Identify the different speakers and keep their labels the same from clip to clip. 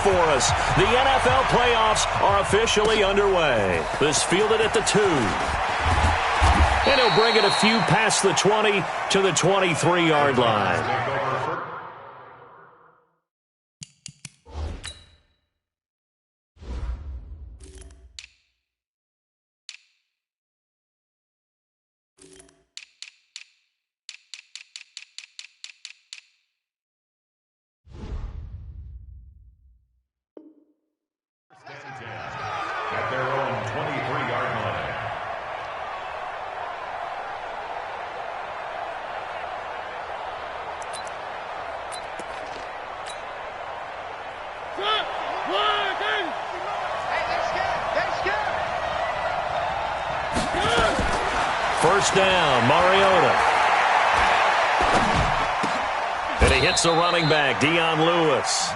Speaker 1: for us. The NFL playoffs are officially underway. This fielded at the 2. And he'll bring it a few past the 20 to the 23-yard line.
Speaker 2: At their own 23-yard line.
Speaker 1: First down, Mariota. And he hits the running back, Dion Lewis.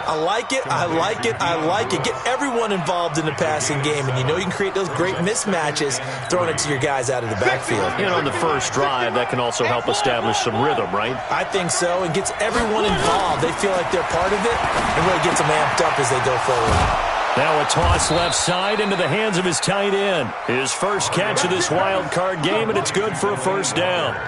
Speaker 3: I like it, I like it, I like it. Get everyone involved in the passing game, and you know you can create those great mismatches throwing it to your guys out of the backfield.
Speaker 1: And on the first drive, that can also help establish some rhythm, right?
Speaker 3: I think so, and gets everyone involved. They feel like they're part of it, and really gets them amped up as they go forward.
Speaker 1: Now a toss left side into the hands of his tight end. His first catch of this wild card game, and it's good for a first down.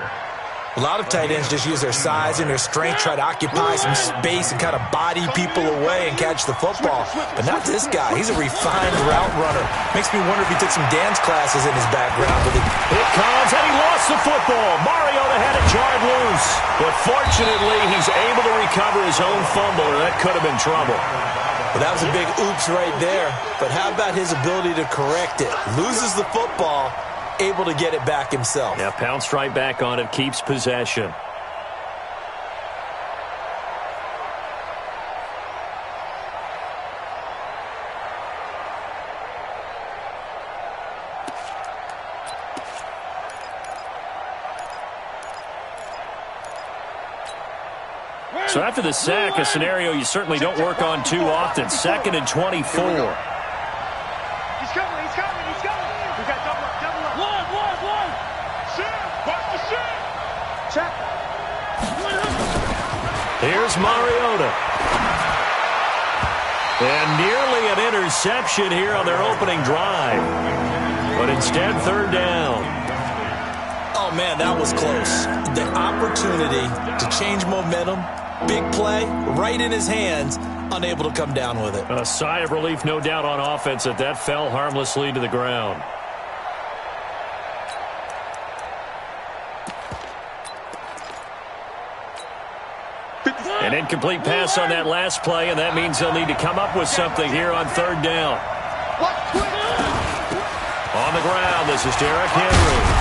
Speaker 3: A lot of tight ends just use their size and their strength, try to occupy some space and kind of body people away and catch the football. But not this guy. He's a refined route runner. Makes me wonder if he took some dance classes in his background. But
Speaker 1: it comes, and he lost the football. Mariota had it jarred loose. But fortunately, he's able to recover his own fumble, or that could have been trouble.
Speaker 3: Well, that was a big oops right there. But how about his ability to correct it? Loses the football, able to get it back himself.
Speaker 1: Yeah, pounced right back on it, keeps possession. So after the sack, a scenario you certainly don't work on too often. 2nd and 24.
Speaker 4: He's coming. We got double up. One. Watch the shit. Check.
Speaker 1: Here's Mariota. And nearly an interception here on their opening drive. But instead, 3rd down.
Speaker 3: Oh, man, that was close. The opportunity to change momentum, big play, right in his hands, unable to come down with it.
Speaker 1: A sigh of relief, no doubt, on offense that fell harmlessly to the ground. An incomplete pass on that last play, and that means they'll need to come up with something here on 3rd down. On the ground, this is Derrick Henry.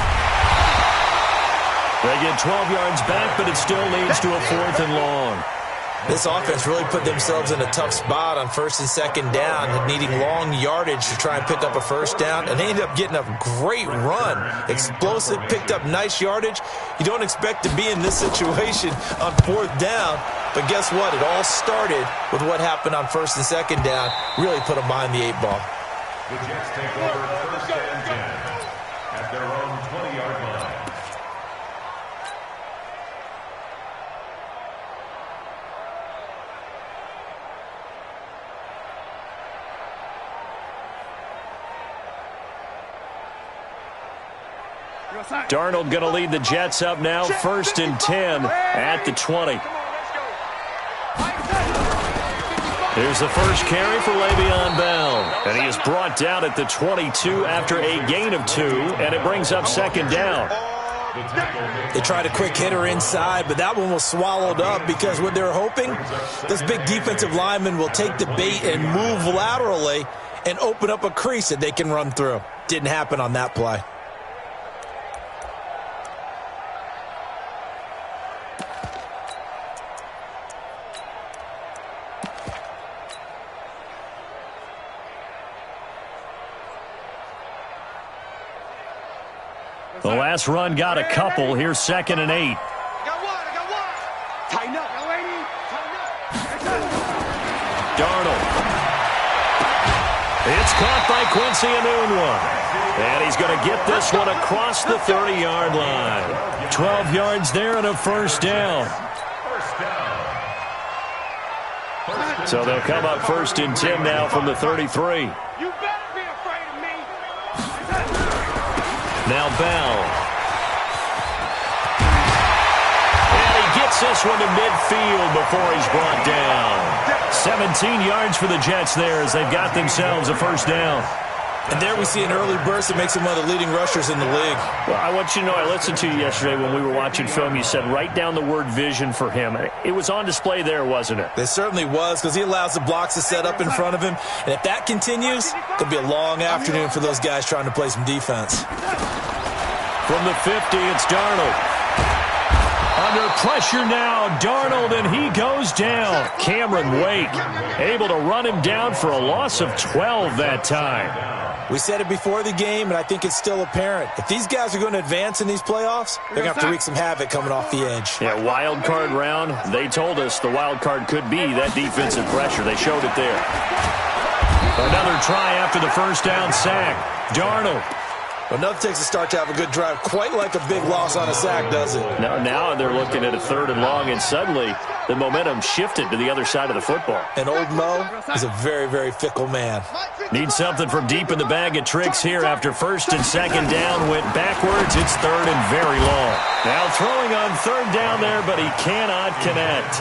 Speaker 1: They get 12 yards back, but it still leads to a 4th and long.
Speaker 3: This offense really put themselves in a tough spot on 1st and 2nd down, needing long yardage to try and pick up a 1st down, and they ended up getting a great run. Explosive, picked up nice yardage. You don't expect to be in this situation on 4th down, but guess what? It all started with what happened on 1st and 2nd down. Really put them behind the 8 ball.
Speaker 2: The Jets take over 1st and 10 at their own 20-yard line.
Speaker 1: Darnold going to lead the Jets up now, 1st and 10 at the 20. Here's the first carry for Le'Veon Bell. And he is brought down at the 22 after a gain of 2, and it brings up 2nd down.
Speaker 3: They tried a quick hitter inside, but that one was swallowed up because what they're hoping, this big defensive lineman will take the bait and move laterally and open up a crease that they can run through. Didn't happen on that play.
Speaker 1: The last run got a couple. Here's 2nd and 8.
Speaker 4: I got one. Tighten up.
Speaker 1: Darnold. It's caught by Quincy Enunwa. And he's going to get this one across the 30-yard line. 12 yards there and a 1st down.
Speaker 2: First
Speaker 1: So they'll come up 1st and 10 now from the 33.
Speaker 4: You better be afraid of me.
Speaker 1: Now Bell. And he gets this one to midfield before he's brought down. 17 yards for the Jets there as they've got themselves a 1st down.
Speaker 3: And there we see an early burst that makes him one of the leading rushers in the league.
Speaker 1: Well, I want you to know, I listened to you yesterday when we were watching film. You said write down the word vision for him. It was on display there, wasn't it?
Speaker 3: It certainly was, because he allows the blocks to set up in front of him. And if that continues, it'll be a long afternoon for those guys trying to play some defense.
Speaker 1: From the 50, it's Darnold. Under pressure now, Darnold, and he goes down. Cameron Wake able to run him down for a loss of 12 that time.
Speaker 3: We said it before the game, and I think it's still apparent. If these guys are going to advance in these playoffs, they're going to have to wreak some havoc coming off the edge.
Speaker 1: Yeah, wild card round. They told us the wild card could be that defensive pressure. They showed it there. Another try after the 1st down sack. Darnold.
Speaker 3: But nothing takes a start to have a good drive, quite like a big loss on a sack, does it?
Speaker 1: Now they're looking at a 3rd and long, and suddenly the momentum shifted to the other side of the football.
Speaker 3: And old Mo is a very, very fickle man.
Speaker 1: Needs something from deep in the bag of tricks here after 1st and 2nd down. Went backwards. It's 3rd and very long. Now throwing on 3rd down there, but he cannot connect.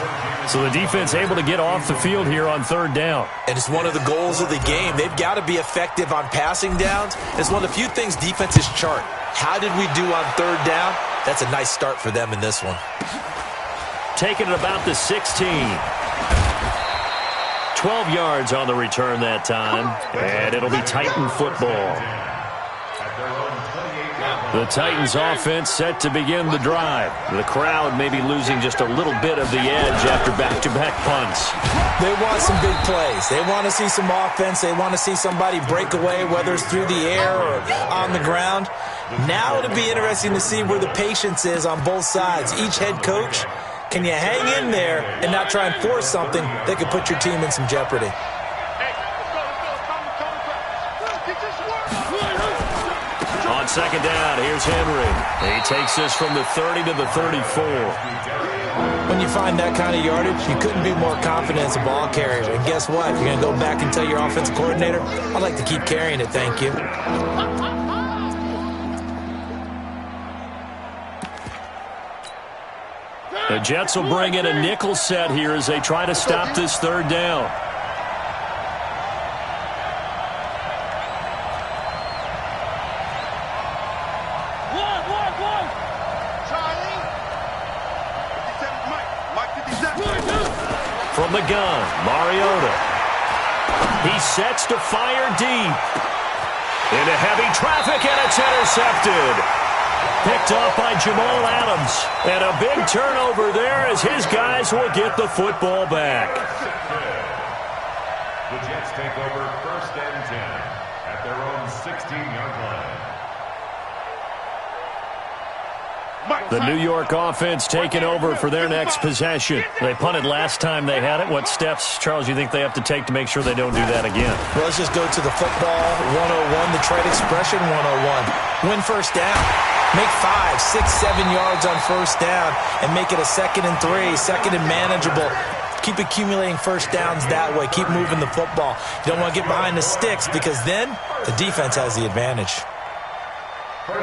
Speaker 1: So the defense able to get off the field here on 3rd down.
Speaker 3: And it's one of the goals of the game. They've got to be effective on passing downs. It's one of the few things defenses chart. How did we do on 3rd down? That's a nice start for them in this one.
Speaker 1: Taking it about the 16. 12 yards on the return that time. And it'll be Titan football. The Titans offense set to begin the drive. The crowd may be losing just a little bit of the edge after back-to-back punts.
Speaker 3: They want some big plays. They want to see some offense. They want to see somebody break away, whether it's through the air or on the ground. Now it'll be interesting to see where the patience is on both sides. Each head coach, can you hang in there and not try and force something that could put your team in some jeopardy?
Speaker 1: On 2nd down, here's Henry. He takes this from the 30 to the 34.
Speaker 3: When you find that kind of yardage, you couldn't be more confident as a ball carrier. And guess what? You're going to go back and tell your offensive coordinator, I'd like to keep carrying it, thank you.
Speaker 1: The Jets will bring in a nickel set here as they try to stop this 3rd down. From the gun, Mariota. He sets to fire deep. Into heavy traffic, and it's intercepted. Picked off by Jamal Adams. And a big turnover there as his guys will get the football back.
Speaker 2: The Jets take over 1st and 10 at their own 16-yard line.
Speaker 1: The New York offense taking over for their next possession. They punted last time they had it. What steps, Charles, you think they have to take to make sure they don't do that again?
Speaker 3: Well, let's just go to the football 101, the trade expression 101. Win 1st down. Make 5, 6, 7 yards on 1st down and make it a 2nd and 3, 2nd and manageable. Keep accumulating 1st downs that way. Keep moving the football. You don't want to get behind the sticks because then the defense has the advantage.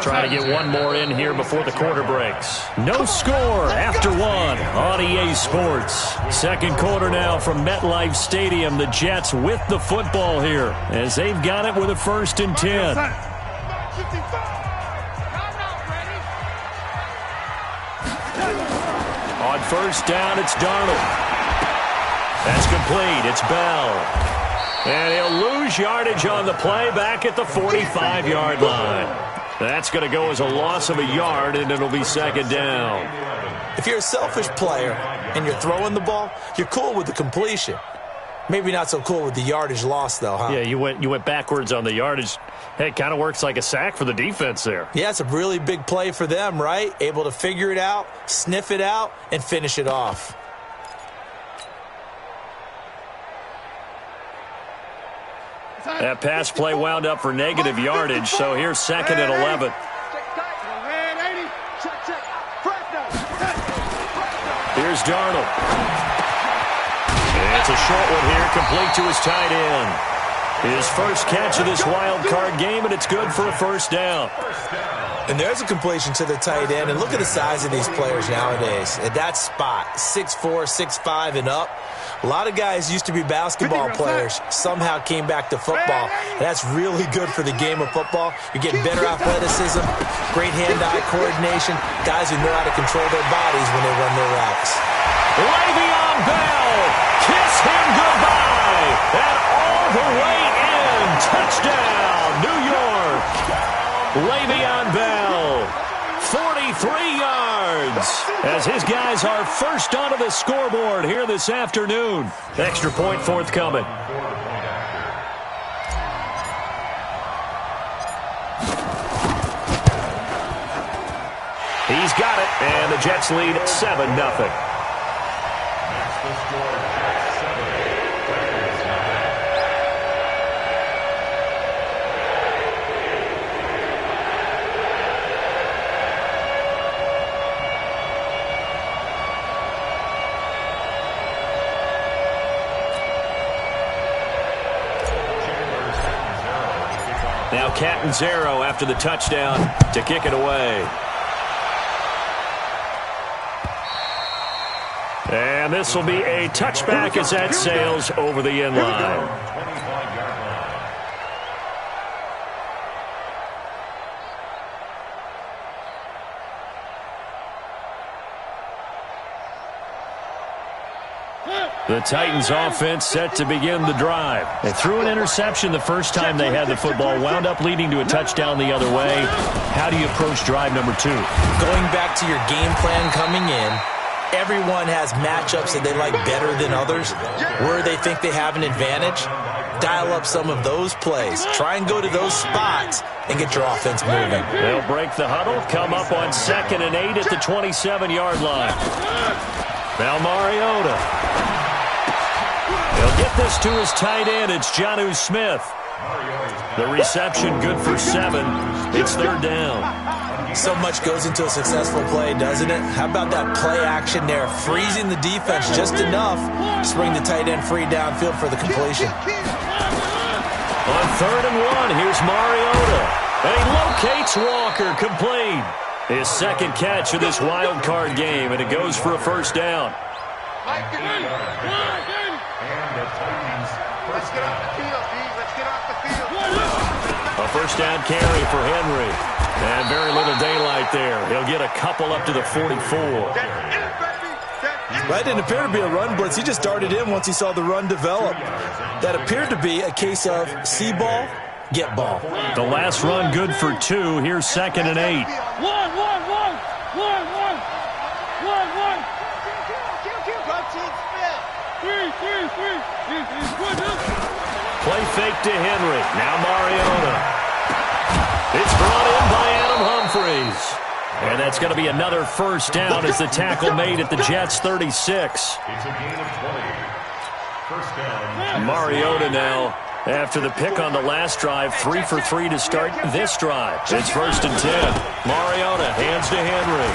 Speaker 1: Try to get one more in here before the quarter breaks. No score after 1 on EA Sports. 2nd quarter now from MetLife Stadium. The Jets with the football here as they've got it with a 1st and 10. On 1st down, it's Darnold. That's complete. It's Bell. And he'll lose yardage on the play back at the 45-yard line. That's going to go as a loss of a yard, and it'll be 2nd down.
Speaker 3: If you're a selfish player and you're throwing the ball, you're cool with the completion. Maybe not so cool with the yardage loss, though, huh?
Speaker 1: Yeah, you went backwards on the yardage. Hey, it kind of works like a sack for the defense there.
Speaker 3: Yeah, it's a really big play for them, right? Able to figure it out, sniff it out, and finish it off.
Speaker 1: That pass play wound up for negative yardage, so here's 2nd and 11. Here's Darnold. It's a short one here, complete to his tight end. His first catch of this wild card game, and it's good for a first down.
Speaker 3: And there's a completion to the tight end. And look at the size of these players nowadays. At that spot, 6'4", 6'5", and up. A lot of guys used to be basketball players, somehow came back to football. And that's really good for the game of football. You're getting better athleticism, great hand-eye coordination, guys who know how to control their bodies when they run their routes.
Speaker 1: Le'Veon Bell, kiss him goodbye, and all the way in, touchdown, New York. Le'Veon Bell, 43 yards, as his guys are first onto the scoreboard here this afternoon. Extra point forthcoming. He's got it, and the Jets lead 7-0. Now Catanzaro after the touchdown to kick it away. And this will be a touchback as that sails over the end line. The Titans offense set to begin the drive. They threw an interception the first time they had the football, wound up leading to a touchdown the other way. How do you approach drive number 2?
Speaker 3: Going back to your game plan coming in, everyone has matchups that they like better than others, where they think they have an advantage. Dial up some of those plays. Try and go to those spots and get your offense moving.
Speaker 1: They'll break the huddle, come up on 2nd and 8 at the 27-yard line. Now Mariota. He'll get this to his tight end. It's Jonnu Smith. The reception good for 7. It's 3rd down.
Speaker 3: So much goes into a successful play, doesn't it? How about that play action there? Freezing the defense just enough to bring the tight end free downfield for the completion.
Speaker 1: On 3rd and 1, here's Mariota. And he locates Walker, complete. His second catch of this wild card game, and it goes for a first down. A first down carry for Henry. And very little daylight there. He'll get a couple up to the 44.
Speaker 3: That didn't appear to be a run blitz. He just darted in once he saw the run develop. That appeared to be a case of see ball, get ball.
Speaker 1: The last run good for 2. Here's 2nd and 8. Play fake to Henry. Now Mariota. It's brought in by Adam Humphries. And that's going to be another first down as the tackle made at the Jets' 36.
Speaker 2: It's a gain of 20. First down.
Speaker 1: Mariota now, after the pick on the last drive, 3 for 3 to start this drive. It's 1st and 10. Mariota hands to Henry.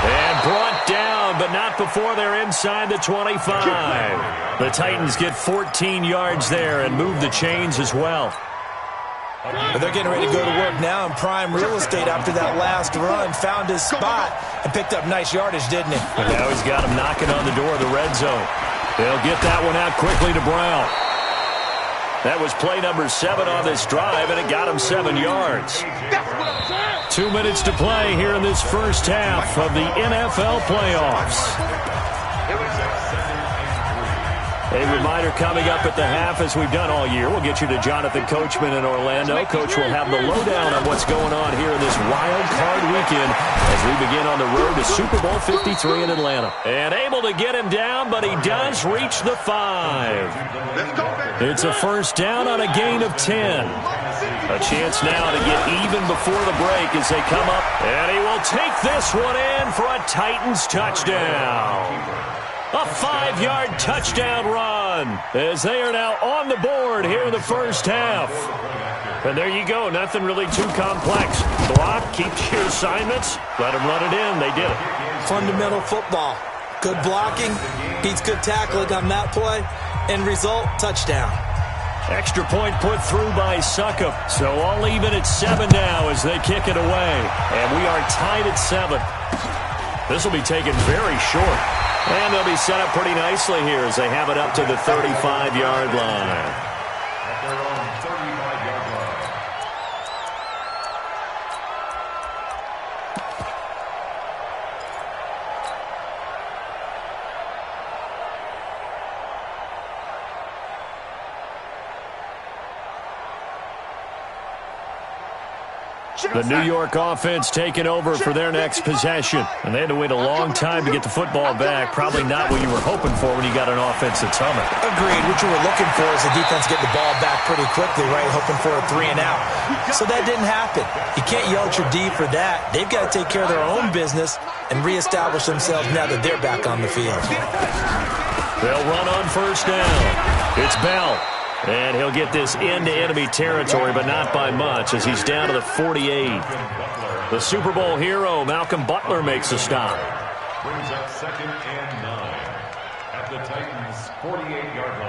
Speaker 1: And brought down, but not before they're inside the 25. The Titans get 14 yards there and move the chains as well.
Speaker 3: But they're getting ready to go to work now in prime real estate after that last run. Found his spot and picked up nice yardage, didn't he?
Speaker 1: And now he's got him knocking on the door of the red zone. They'll get that one out quickly to Brown. That was play number 7 on this drive, and it got him 7 yards. 2 minutes to play here in this first half of the NFL playoffs. A reminder coming up at the half, as we've done all year. We'll get you to Jonathan Coachman in Orlando. Coach will have the lowdown on what's going on here in this wild card weekend as we begin on the road to Super Bowl 53 in Atlanta. And able to get him down, but he does reach the 5. It's a first down on a gain of 10. A chance now to get even before the break as they come up. And he will take this one in for a Titans touchdown. A 5-yard touchdown run as they are now on the board here in the first half. And there you go. Nothing really too complex. Block, keep your assignments, let them run it in. They did it.
Speaker 3: Fundamental football. Good blocking beats good tackling on that play. End result, touchdown.
Speaker 1: Extra point put through by Succop. So all even at 7 now as they kick it away. And we are tied at 7. This will be taken very short. And they'll be set up pretty nicely here as they have it up to the 35-yard line.
Speaker 2: At their own 35-yard line.
Speaker 1: The New York offense taking over for their next possession. And they had to wait a long time to get the football back. Probably not what you were hoping for when you got an offense that's humming.
Speaker 3: Agreed. What you were looking for is the defense getting the ball back pretty quickly, right? Hoping for a 3 and out. So that didn't happen. You can't yell at your D for that. They've got to take care of their own business and reestablish themselves now that they're back on the field.
Speaker 1: They'll run on first down. It's Bell. And he'll get this into enemy territory, but not by much, as he's down to the 48. The Super Bowl hero, Malcolm Butler, makes a stop.
Speaker 2: Brings up 2nd and 9 at the Titans' 48-yard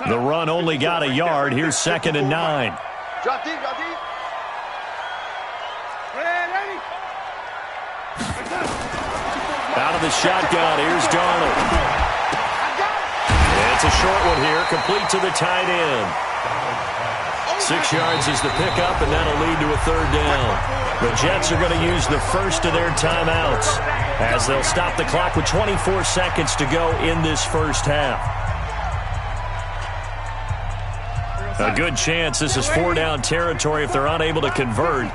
Speaker 2: line.
Speaker 1: The run only got a yard. Here's 2nd and 9.
Speaker 4: Drop deep, drop deep. Ready.
Speaker 1: Out of the shotgun, here's Darnold. It's a short one here, complete to the tight end. 6 yards is the pickup, and that'll lead to a 3rd down. The Jets are going to use the first of their timeouts as they'll stop the clock with 24 seconds to go in this first half. A good chance this is 4-down territory if they're unable to convert.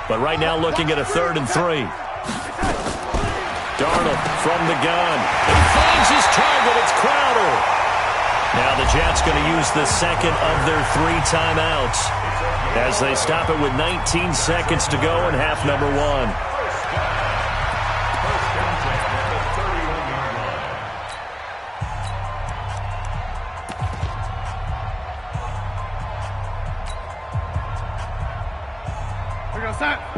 Speaker 1: But right now looking at a 3rd and 3. Darnold from the gun. He finds his target. It's Crowder. Now the Jets going to use the second of their 3 timeouts as they stop it with 19 seconds to go in half number 1.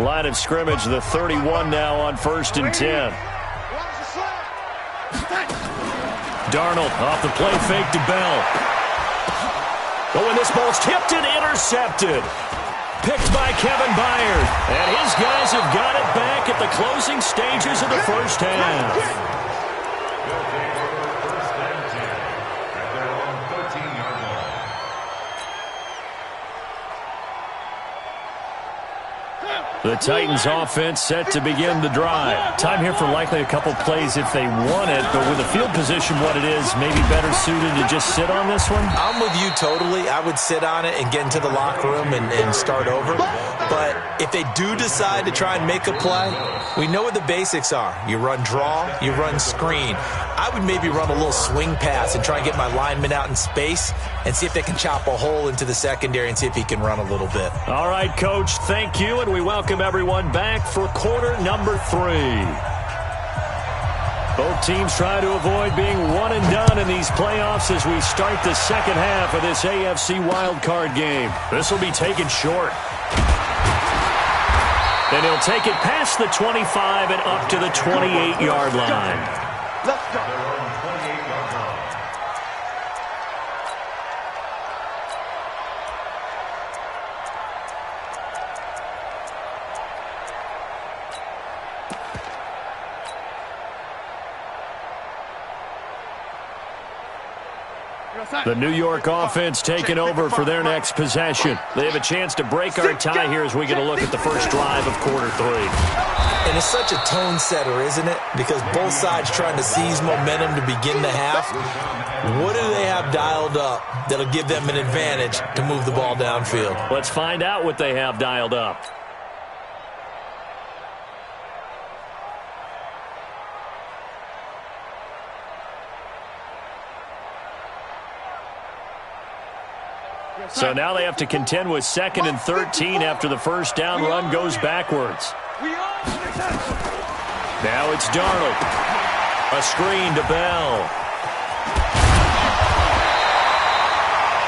Speaker 1: Line of scrimmage, the 31 now on 1st and 10. Darnold off the play fake to Bell. Oh, and this ball's tipped and intercepted. Picked by Kevin Byard. And his guys have got it back at the closing stages of the first half.
Speaker 2: They'll take over 1st and 10 at their own 13-yard line.
Speaker 1: The Titans offense set to begin the drive. Time here for likely a couple plays if they want it, but with the field position what it is, maybe better suited to just sit on this one?
Speaker 3: I'm with you totally. I would sit on it and get into the locker room and start over. But if they do decide to try and make a play, we know what the basics are. You run draw, you run screen. I would maybe run a little swing pass and try and get my lineman out in space and see if they can chop a hole into the secondary and see if he can run a little bit.
Speaker 1: All right, Coach, thank you, and we welcome everyone back for quarter number 3. Both teams try to avoid being one and done in these playoffs as we start the second half of this AFC wildcard game. This will be taken short. Then he'll take it past the 25 and up to the 28-yard line.
Speaker 4: Let's go.
Speaker 2: Their own 28-yard line.
Speaker 1: The New York offense taking over for their next possession. They have a chance to break our tie here as we get a look at the first drive of quarter 3.
Speaker 3: And it's such a tone setter, isn't it? Because both sides trying to seize momentum to begin the half. What do they have dialed up that'll give them an advantage to move the ball downfield?
Speaker 1: Let's find out what they have dialed up. So now they have to contend with 2nd and 13 after the first down run goes backwards. Now it's Darnold. A screen to Bell.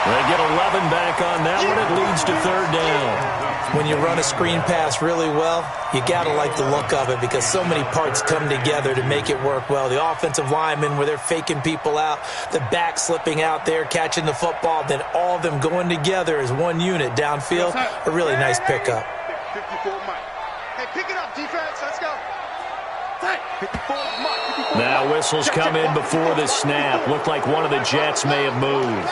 Speaker 1: They get 11 back on that one. It leads to 3rd down.
Speaker 3: When you run a screen pass really well, you got to like the look of it because so many parts come together to make it work well. The offensive linemen, where they're faking people out, the back slipping out there, catching the football, then all of them going together as one unit downfield. A really nice pickup.
Speaker 4: 54 Mike. Hey, pick it up, defense. Let's go. 54 Mike.
Speaker 1: Now whistles come in before the snap. Looked like one of the Jets may have moved.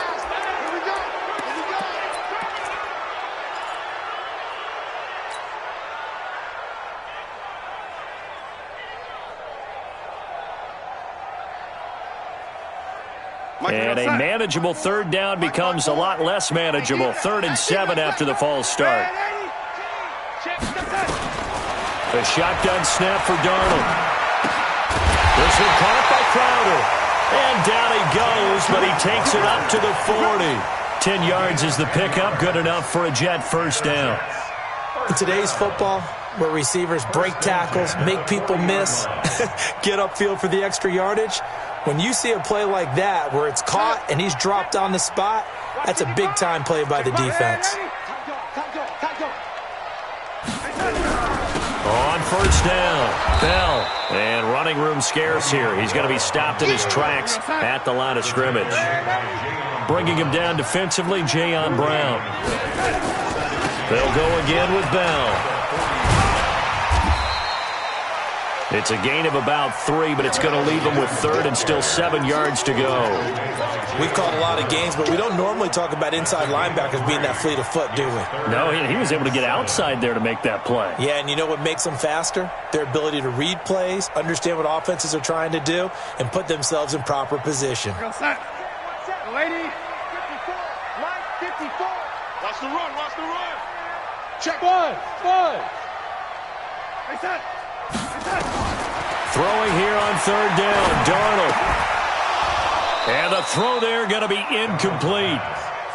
Speaker 1: And a manageable third down becomes a lot less manageable. 3rd and 7 after the false start. A shotgun snap for Darnold. This one caught by Crowder. And down he goes, but he takes it up to the 40. 10 yards is the pickup. Good enough for a Jet first down.
Speaker 3: In today's football, where receivers break tackles, make people miss, get upfield for the extra yardage, when you see a play like that where it's caught and he's dropped on the spot, that's a big-time play by the defense.
Speaker 1: On first down, Bell. And running room scarce here. He's going to be stopped in his tracks at the line of scrimmage. Bringing him down defensively, Jayon Brown. They'll go again with Bell. It's a gain of about 3, but it's going to leave him with 3rd and still 7 yards to go.
Speaker 3: We've caught a lot of games, but we don't normally talk about inside linebackers being that fleet of foot, do we?
Speaker 1: No, he was able to get outside there to make that play.
Speaker 3: Yeah, and you know what makes them faster? Their ability to read plays, understand what offenses are trying to do, and put themselves in proper position.
Speaker 4: Lady, 54, Mike, 54. Watch the run, watch the run. Check one. Hey, set.
Speaker 1: Throwing here on 3rd down, Darnold. And the throw there going to be incomplete.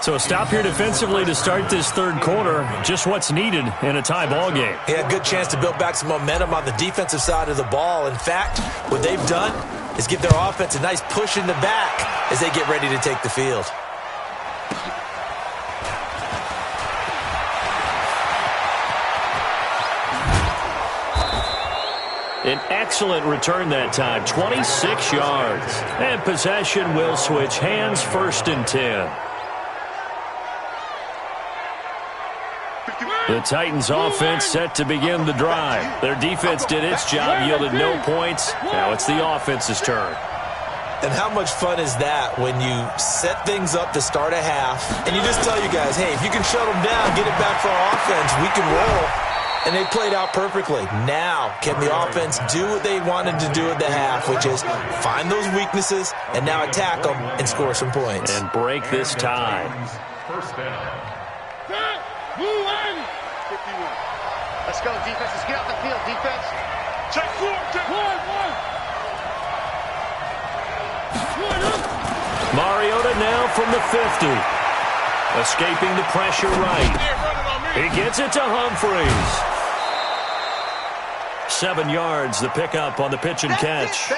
Speaker 1: So a stop here defensively to start this 3rd quarter. Just what's needed in a tie ball game.
Speaker 3: Yeah, good chance to build back some momentum on the defensive side of the ball. In fact, what they've done is give their offense a nice push in the back as they get ready to take the field.
Speaker 1: An excellent return that time, 26 yards. And possession will switch hands, 1st and 10. The Titans offense set to begin the drive. Their defense did its job, yielded no points. Now it's the offense's turn.
Speaker 3: And how much fun is that when you set things up to start a half and you just tell you guys, hey, if you can shut them down, get it back for our offense, we can roll. And they played out perfectly. Now, can the offense do what they wanted to do at the half, which is find those weaknesses and now attack them and score some points.
Speaker 1: And break this tie.
Speaker 2: First down.
Speaker 4: Let's go, defense. Let's get out the field, defense. Check 4, check 1.
Speaker 1: Mariota now from the 50. Escaping the pressure right. He gets it to Humphreys. 7 yards, the pickup on the pitch and catch.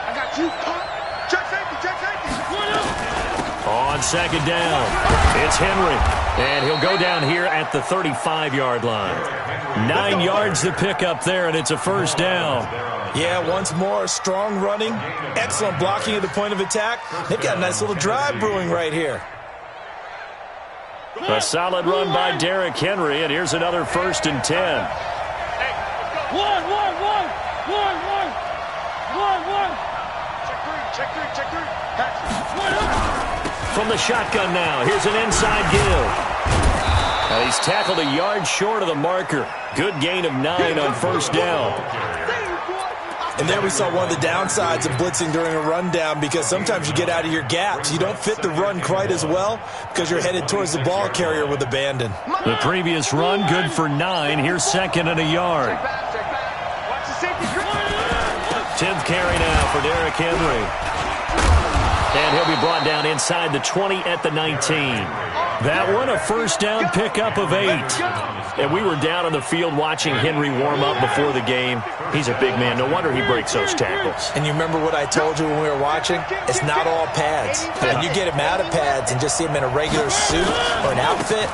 Speaker 4: I got you. Check safety, check safety.
Speaker 1: On 2nd down, it's Henry. And he'll go down here at the 35-yard line. 9 yards the pickup there, and it's a 1st down.
Speaker 3: Yeah, once more, strong running, excellent blocking at the point of attack. They've got a nice little drive brewing right here.
Speaker 1: A solid run by Derrick Henry, and here's another 1st and 10.
Speaker 4: One. Check three.
Speaker 1: From the shotgun now, here's an inside give. And he's tackled a yard short of the marker. Good gain of 9 on 1st down.
Speaker 3: And there we saw one of the downsides of blitzing during a rundown, because sometimes you get out of your gaps. You don't fit the run quite as well because you're headed towards the ball carrier with abandon.
Speaker 1: The previous run, good for 9. Here's 2nd and a yard. 10th carry now for Derrick Henry. And he'll be brought down inside the 20 at the 19. That one, a first down pickup of 8. And we were down on the field watching Henry warm up before the game. He's a big man. No wonder he breaks those tackles.
Speaker 3: And you remember what I told you when we were watching? It's not all pads. When you get him out of pads and just see him in a regular suit or an outfit,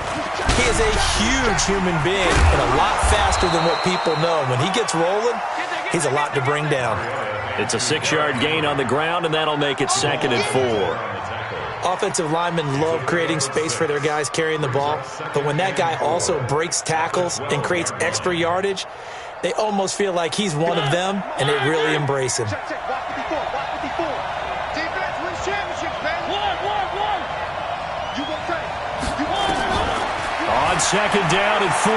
Speaker 3: he is a huge human being and a lot faster than what people know. When he gets rolling, he's a lot to bring down.
Speaker 1: It's a 6-yard gain on the ground, and that'll make it 2nd and 4.
Speaker 3: Offensive linemen love creating space for their guys carrying the ball, but when that guy also breaks tackles and creates extra yardage, they almost feel like he's one of them, and they really embrace him.
Speaker 1: On 2nd down and 4,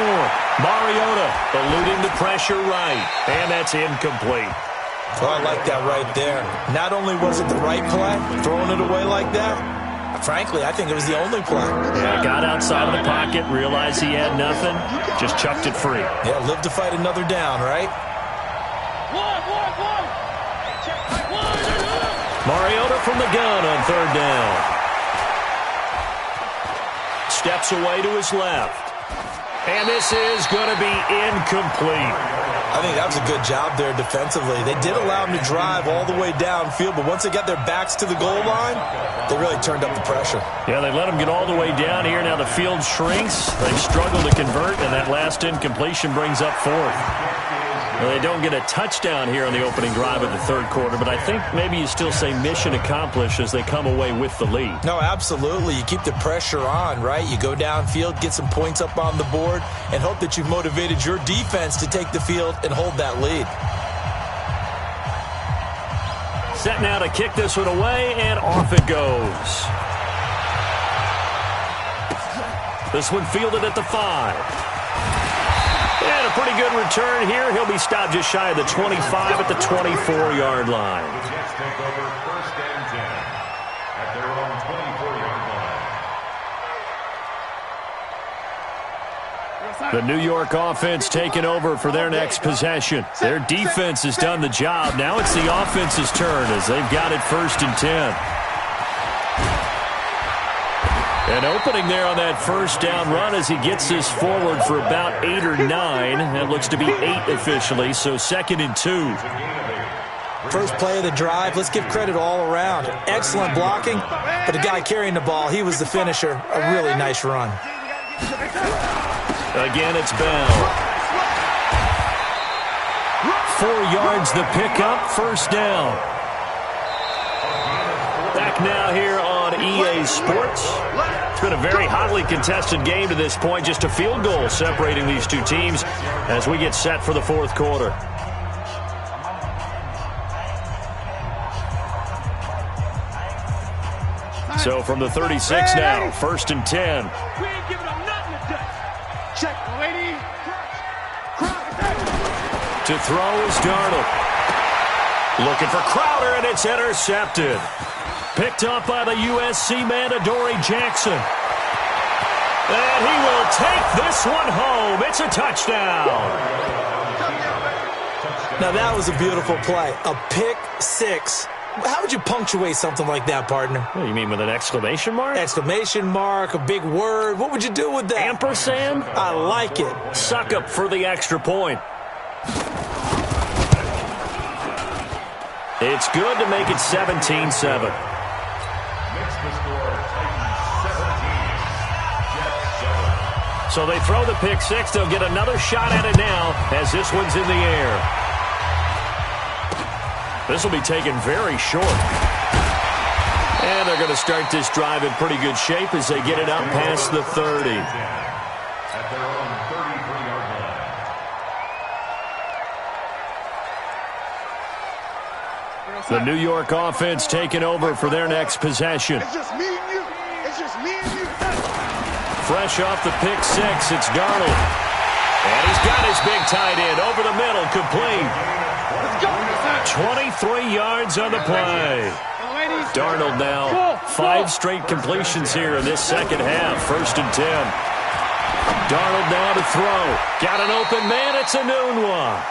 Speaker 1: Mariota eluding the pressure right, and that's incomplete.
Speaker 3: Well, I like that right there. Not only was it the right play, throwing it away like that, frankly, I think it was the only play.
Speaker 1: Yeah, got outside of the pocket, realized he had nothing, just chucked it free.
Speaker 3: Yeah, live to fight another down, right?
Speaker 1: Mariota from the gun on 3rd down. Steps away to his left. And this is going to be incomplete.
Speaker 3: I think that was a good job there defensively. They did allow him to drive all the way downfield, but once they got their backs to the goal line, they really turned up the pressure.
Speaker 1: Yeah, they let him get all the way down here. Now the field shrinks. They've struggled to convert, and that last incompletion brings up 4th. Well, they don't get a touchdown here on the opening drive of the 3rd quarter, but I think maybe you still say mission accomplished as they come away with the lead.
Speaker 3: No, absolutely. You keep the pressure on, right? You go downfield, get some points up on the board, and hope that you've motivated your defense to take the field and hold that lead.
Speaker 1: Set now to kick this one away, and off it goes. This one fielded at the 5. And a pretty good return here. He'll be stopped just shy of the 25 at the 24-yard line.
Speaker 2: The Jets take over 1st and 10 at their own 24-yard line.
Speaker 1: The New York offense taking over for their next possession. Their defense has done the job. Now it's the offense's turn as they've got it 1st and 10. An opening there on that 1st down run as he gets this forward for about 8 or 9. That looks to be 8 officially, so 2nd and 2.
Speaker 3: First play of the drive, let's give credit all around. Excellent blocking, but the guy carrying the ball, he was the finisher. A really nice run.
Speaker 1: Again, it's Bell. 4 yards the pickup, 1st down. Back now here on EA Sports. It's been a very hotly contested game to this point. Just a field goal separating these two teams as we get set for the 4th quarter. So from the 36 now, 1st and 10.
Speaker 4: We ain't giving them nothing to touch. Check, lady.
Speaker 1: To throw is Darnold. Looking for Crowder, and it's intercepted. Picked up by the USC man, Adoree Jackson. And he will take this one home. It's a touchdown.
Speaker 3: Now that was a beautiful play. A pick 6. How would you punctuate something like that, partner?
Speaker 1: What, you mean with an exclamation mark?
Speaker 3: Exclamation mark, a big word. What would you do with that?
Speaker 1: Ampersand?
Speaker 3: I like it.
Speaker 1: Suck up for the extra point. It's good to make it 17-7. So they throw the pick 6. They'll get another shot at it now as this one's in the air. This will be taken very short. And they're going to start this drive in pretty good shape as they get it up past the 30.
Speaker 2: At their own 33-yard line.
Speaker 1: The New York offense taking over for their next possession.
Speaker 4: It's just me and you. It's just me and you.
Speaker 1: Fresh off the pick 6, it's Darnold. And he's got his big tight end over the middle, complete.
Speaker 4: Let's go.
Speaker 1: 23 yards on the play. Darnold now 5 straight completions here in this second half. 1st and 10. Darnold now to throw. Got an open man. It's a Nunwa.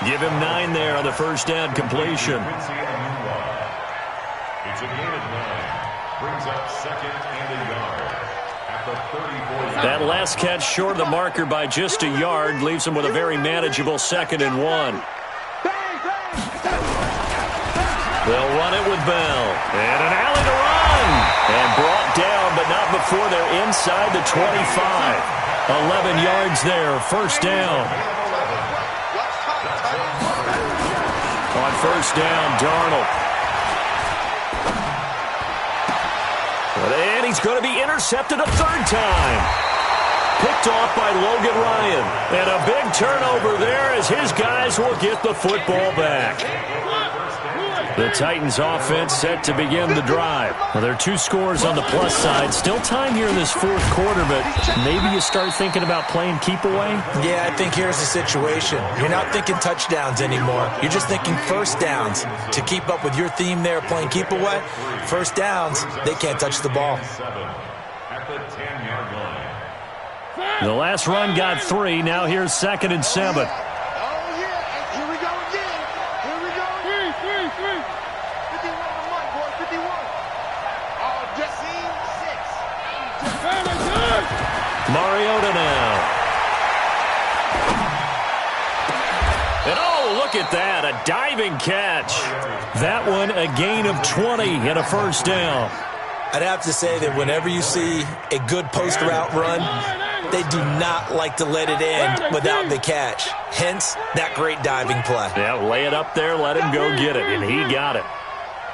Speaker 1: Give him 9 there on the 1st down completion.
Speaker 2: It's a gain of 9. Brings up second and a yard at the 34-yard.
Speaker 1: That last catch short of the marker by just a yard leaves him with a very manageable 2nd and 1. They'll run it with Bell. And an alley to run. And brought down, but not before they're inside the 25. 11 yards there, first down. On first down, Darnold. And he's going to be intercepted a 3rd time. Picked off by Logan Ryan. And a big turnover there as his guys will get the football back. The Titans offense set to begin the drive. Well, there are 2 scores on the plus side. Still time here in this 4th quarter, but maybe you start thinking about playing keep away?
Speaker 3: Yeah, I think here's the situation. You're not thinking touchdowns anymore. You're just thinking first downs. To keep up with your theme there, playing keep away, first downs, they can't touch the ball.
Speaker 2: At the 10-yard line.
Speaker 1: The last run got 3. Now here's 2nd and 7. Mariota now. And oh, look at that, a diving catch. That one a gain of 20 and a first down.
Speaker 3: I'd have to say that whenever you see a good post route run, they do not like to let it end without the catch. Hence, that great diving play.
Speaker 1: Yeah, lay it up there, let him go get it, and he got it.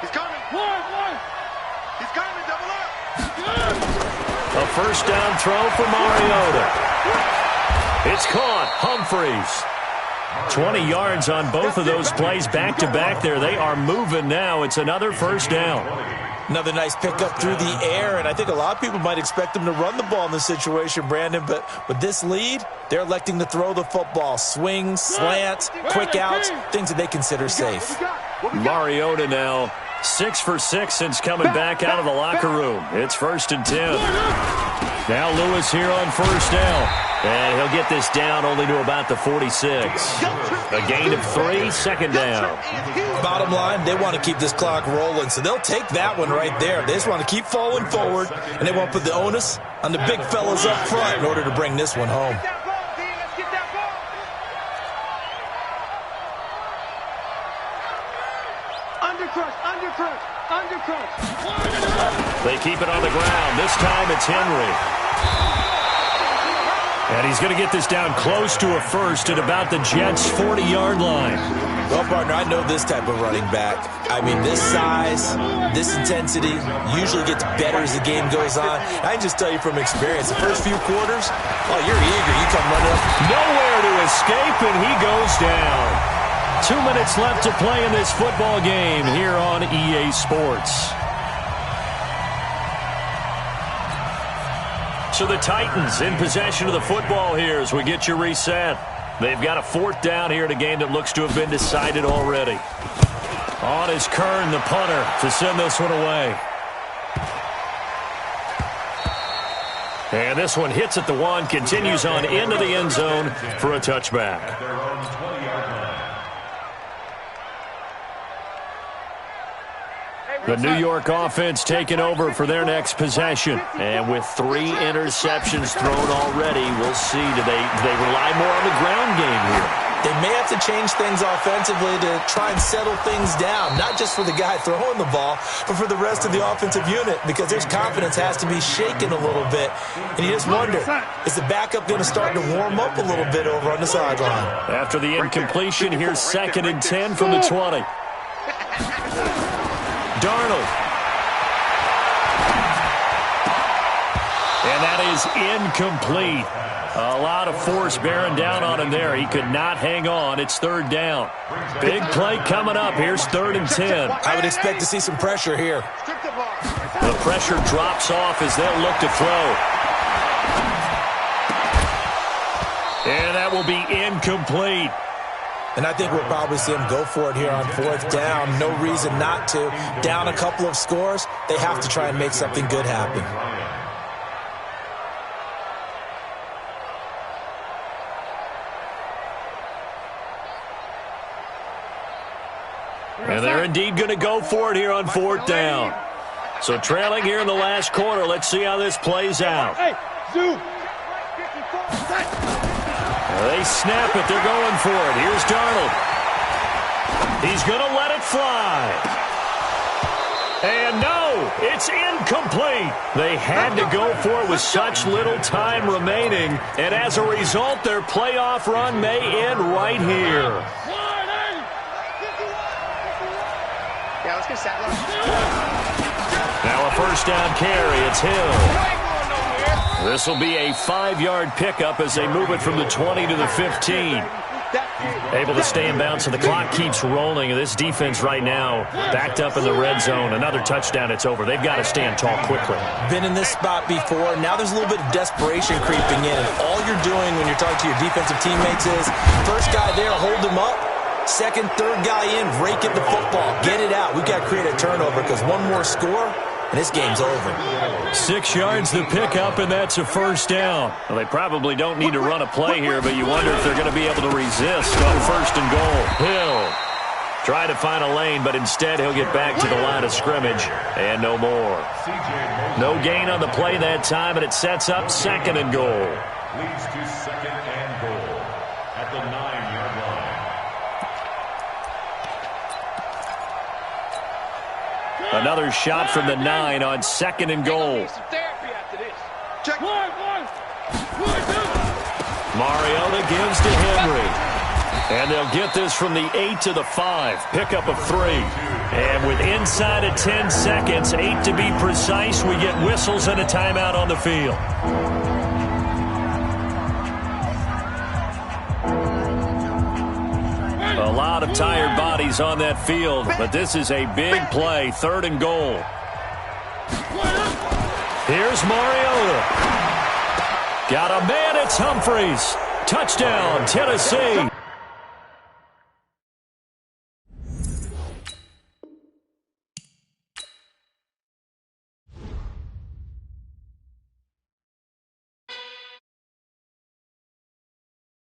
Speaker 4: He's coming. He's coming, double up.
Speaker 1: A first down throw for Mariota. It's caught. Humphreys. 20 yards on both of those plays back-to-back there. They are moving now. It's another first down.
Speaker 3: Another nice pickup through the air, and I think a lot of people might expect them to run the ball in this situation, Brandon, but with this lead, they're electing to throw the football. Swings, slants, quick outs, things that they consider safe.
Speaker 1: Mariota now 6 for 6 since coming back out of the locker room. It's 1st and 10. Now Lewis here on first down. And he'll get this down only to about the 46. A gain of 3, 2nd down.
Speaker 3: Bottom line, they want to keep this clock rolling, so they'll take that one right there. They just want to keep falling forward, and they want to put the onus on the big fellas up front in order to bring this one home.
Speaker 1: They keep it on the ground. This time it's Henry. And he's going to get this down close to a first at about the Jets' 40-yard line.
Speaker 3: Well, partner, I know this type of running back. I mean, this size, this intensity usually gets better as the game goes on. I can just tell you from experience, the first few quarters, oh, you're eager. You come running up.
Speaker 1: Nowhere to escape, and he goes down. 2 minutes left to play in this football game here on EA Sports. So the Titans in possession of the football here as we get you reset. They've got a 4th down here in a game that looks to have been decided already. On is Kern, the punter, to send this one away. And this one hits at the 1, continues on into the end zone for a touchback.
Speaker 2: At their own 20-yard line.
Speaker 1: The New York offense taking over for their next possession. And with 3 interceptions thrown already, we'll see. Do they rely more on the ground game here?
Speaker 3: They may have to change things offensively to try and settle things down, not just for the guy throwing the ball, but for the rest of the offensive unit, because their confidence has to be shaken a little bit. And you just wonder, is the backup going to start to warm up a little bit over on the sideline?
Speaker 1: After the incompletion, here's 2nd and 10 from the 20. Darnold. And that is incomplete. A lot of force bearing down on him there. He could not hang on. It's 3rd down. Big play coming up. Here's 3rd and 10.
Speaker 3: I would expect to see some pressure here.
Speaker 1: The pressure drops off as they'll look to throw. And that will be incomplete.
Speaker 3: And I think we'll probably see them go for it here on 4th down. No reason not to. Down a couple of scores, they have to try and make something good happen.
Speaker 1: And they're indeed going to go for it here on 4th down. So trailing here in the last quarter. Let's see how this plays out.
Speaker 4: Hey, zoom.
Speaker 1: They snap it. They're going for it. Here's Darnold. He's going to let it fly. And no, it's incomplete. They had to go for it with such little time remaining. And as a result, their playoff run may end right here.
Speaker 5: Yeah, let's get set.
Speaker 1: Now a first down carry. It's Hill. This will be a 5-yard pickup as they move it from the 20 to the 15. Able to stay in bounds, so the clock keeps rolling. And this defense right now backed up in the red zone. Another touchdown, it's over. They've got to stand tall quickly.
Speaker 3: Been in this spot before. Now there's a little bit of desperation creeping in. And all you're doing when you're talking to your defensive teammates is, first guy there, hold him up. Second, third guy in, rake at the football. Get it out. We've got to create a turnover because one more score, and this game's over.
Speaker 1: 6 yards the pickup, and that's a first down. Well, they probably don't need to run a play here, but you wonder if they're going to be able to resist on 1st and goal. Hill try to find a lane, but instead he'll get back to the line of scrimmage, and no more. No gain on the play that time, and it sets up 2nd and goal.
Speaker 2: Leads to 2nd and goal at the 9-yard line.
Speaker 1: Another shot from the 9 on 2nd and goal. Mariota gives to Henry. And they'll get this from the 8 to the 5. Pickup of 3. And with inside of 10 seconds, 8 to be precise, we get whistles and a timeout on the field. A lot of tired bodies on that field, but this is a big play. 3rd and goal. Here's Mariota. Got a man, it's Humphreys. Touchdown, Tennessee.